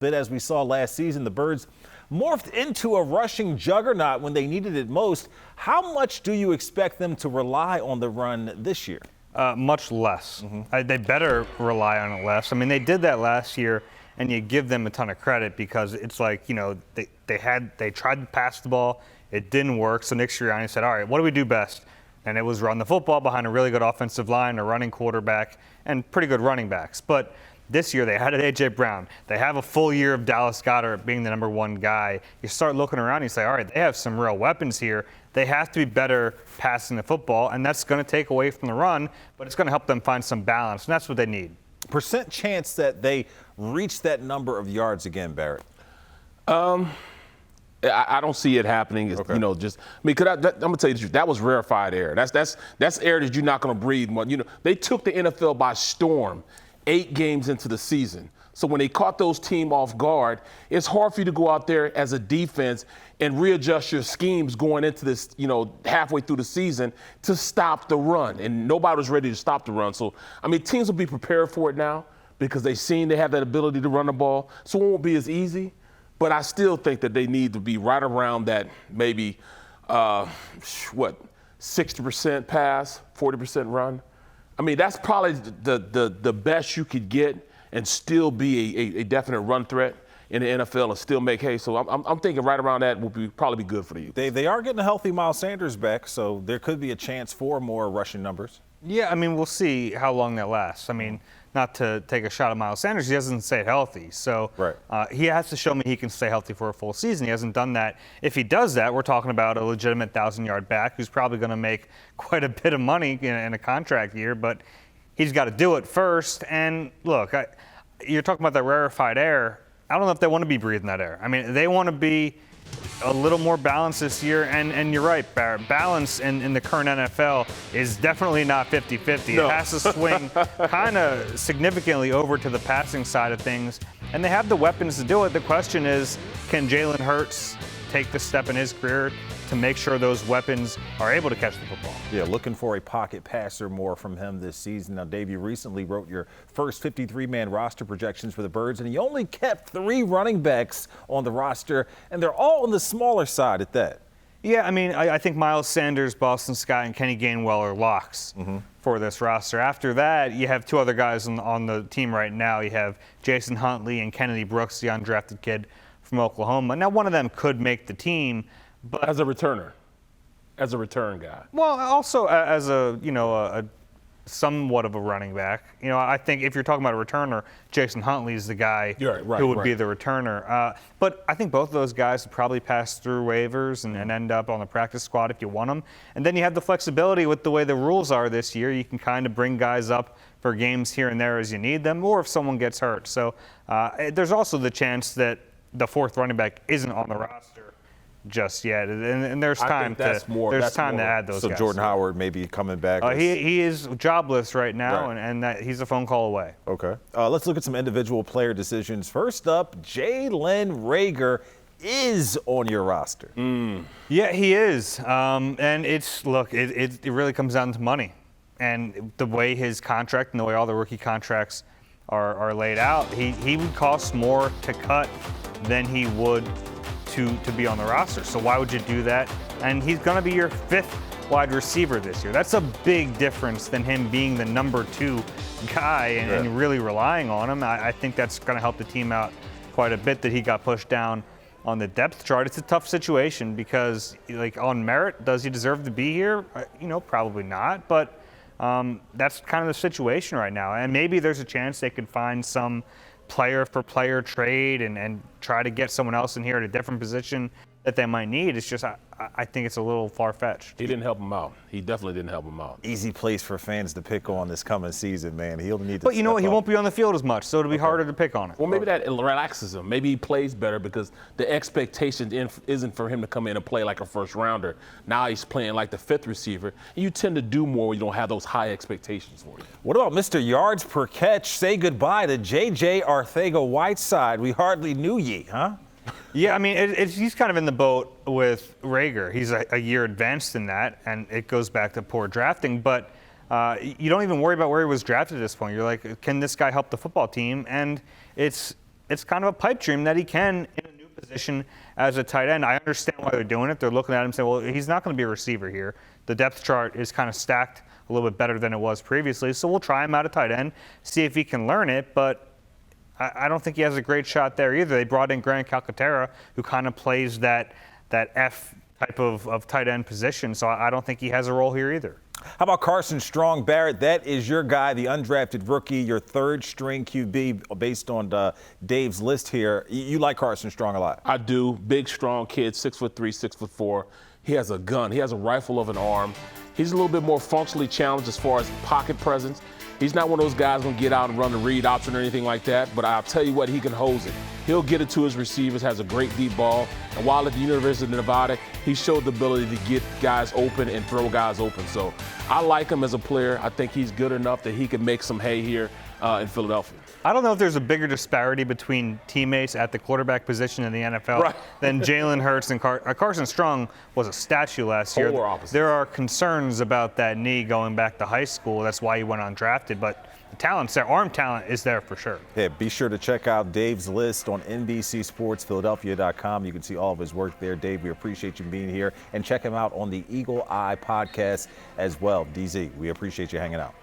bit as we saw last season. The Birds morphed into a rushing juggernaut when they needed it most. How much do you expect them to rely on the run this year? Much less. They better rely on it less. I mean, they did that last year, and you give them a ton of credit because it's like, you know, they tried to pass the ball. It didn't work. So Nick Sirianni said, all right, what do we do best? And it was run the football behind a really good offensive line, a running quarterback, and pretty good running backs. But this year they had A.J. Brown. They have a full year of Dallas Goedert being the number one guy. You start looking around and you say, all right, they have some real weapons here. They have to be better passing the football, and that's going to take away from the run, but it's going to help them find some balance, and that's what they need. Percent chance that they reach that number of yards again, Barrett? I don't see it happening. Okay. You know, just I'm gonna tell you the truth. That was rarefied air. That's air that you're not gonna breathe. You know, they took the NFL by storm 8 games into the season. So when they caught those teams off guard, it's hard for you to go out there as a defense and readjust your schemes going into this, you know, halfway through the season to stop the run. And nobody was ready to stop the run. So, I mean, teams will be prepared for it now because they've seen they have that ability to run the ball. So it won't be as easy. But I still think that they need to be right around that maybe, 60% pass, 40% run. I mean, that's probably the best you could get and still be a definite run threat in the NFL and still make hay. So I'm thinking right around that will probably be good for you. They are getting a healthy Miles Sanders back, so there could be a chance for more rushing numbers. Yeah, I mean, we'll see how long that lasts. I mean, not to take a shot at Miles Sanders, he hasn't stayed healthy. So he has to show me he can stay healthy for a full season. He hasn't done that. If he does that, we're talking about a legitimate 1,000-yard back who's probably going to make quite a bit of money in a contract year, but he's got to do it first. And look, you're talking about that rarefied air. I don't know if they want to be breathing that air. I mean, they want to be a little more balanced this year, and you're right, Barrett. Balance in the current NFL is definitely not 50-50. No. It has to swing kind of significantly over to the passing side of things, and they have the weapons to do it. The question is, can Jalen Hurts take the step in his career to make sure those weapons are able to catch the football? Yeah, looking for a pocket passer more from him this season. Now, Dave, you recently wrote your first 53-man roster projections for the Birds, and you only kept 3 running backs on the roster, and they're all on the smaller side at that. Yeah, I mean, I think Miles Sanders, Boston Scott, and Kenny Gainwell are locks for this roster. After that, you have 2 other guys on the team right now. You have Jason Huntley and Kennedy Brooks, the undrafted kid from Oklahoma. Now, one of them could make the team, but as a return guy. Well, also as a somewhat of a running back. You know, I think if you're talking about a returner, Jason Huntley is the guy who would be the returner. But I think both of those guys would probably pass through waivers and end up on the practice squad if you want them. And then you have the flexibility with the way the rules are this year. You can kind of bring guys up for games here and there as you need them, or if someone gets hurt. So there's also the chance that the 4th running back isn't on the roster just yet, and there's time to add those guys. So Jordan Howard may be coming back. He is jobless right now, and he's a phone call away. Okay. Let's look at some individual player decisions. First up, Jalen Reagor is on your roster. Yeah, he is. And it really comes down to money. And the way his contract and the way all the rookie contracts are laid out, he would cost more to cut than he would to be on the roster. So why would you do that? And he's going to be your 5th wide receiver this year. That's a big difference than him being the number 2 guy and really relying on him. I think that's going to help the team out quite a bit that he got pushed down on the depth chart. It's a tough situation because, like, on merit, does he deserve to be here? Probably not. But that's kind of the situation right now. And maybe there's a chance they could find some player-for-player trade and try to get someone else in here at a different position that they might need. It's just I think it's a little far-fetched. He didn't help him out. He definitely didn't help him out. Easy place for fans to pick on this coming season, man. He'll need to. But you know what? He won't be on the field as much, so it'll be harder to pick on it. Well, maybe that relaxes him. Maybe he plays better because the expectation isn't for him to come in and play like a first-rounder. Now he's playing like the 5th receiver, and you tend to do more when you don't have those high expectations for you. What about Mr. Yards per catch? Say goodbye to J.J. Arcega-Whiteside. We hardly knew ye, huh? Yeah, I mean, he's kind of in the boat with Reagor. He's a year advanced in that, and it goes back to poor drafting. But you don't even worry about where he was drafted at this point. You're like, can this guy help the football team? And it's it's kind of a pipe dream that he can in a new position as a tight end. I understand why they're doing it. They're looking at him and saying, well, he's not going to be a receiver here. The depth chart is kind of stacked a little bit better than it was previously. So we'll try him out at tight end, see if he can learn it. But I don't think he has a great shot there either. They brought in Grant Calcaterra, who kind of plays that F type of tight end position. So I don't think he has a role here either. How about Carson Strong, Barrett? That is your guy, the undrafted rookie, your third string QB based on Dave's list here. You like Carson Strong a lot. I do. Big, strong kid, 6'3", 6'4". He has a gun. He has a rifle of an arm. He's a little bit more functionally challenged as far as pocket presence. He's not one of those guys going to get out and run the read option or anything like that, but I'll tell you what, he can hose it. He'll get it to his receivers, has a great deep ball, and while at the University of Nevada, he showed the ability to get guys open and throw guys open. So I like him as a player. I think he's good enough that he can make some hay here in Philadelphia. I don't know if there's a bigger disparity between teammates at the quarterback position in the NFL than Jalen Hurts and Carson Strong was a statue last year. Polar opposite. There are concerns about that knee going back to high school. That's why he went undrafted. But the talent's there. Arm talent is there for sure. Yeah, be sure to check out Dave's list on NBCSportsPhiladelphia.com. You can see all of his work there. Dave, we appreciate you being here. And check him out on the Eagle Eye podcast as well. DZ, we appreciate you hanging out.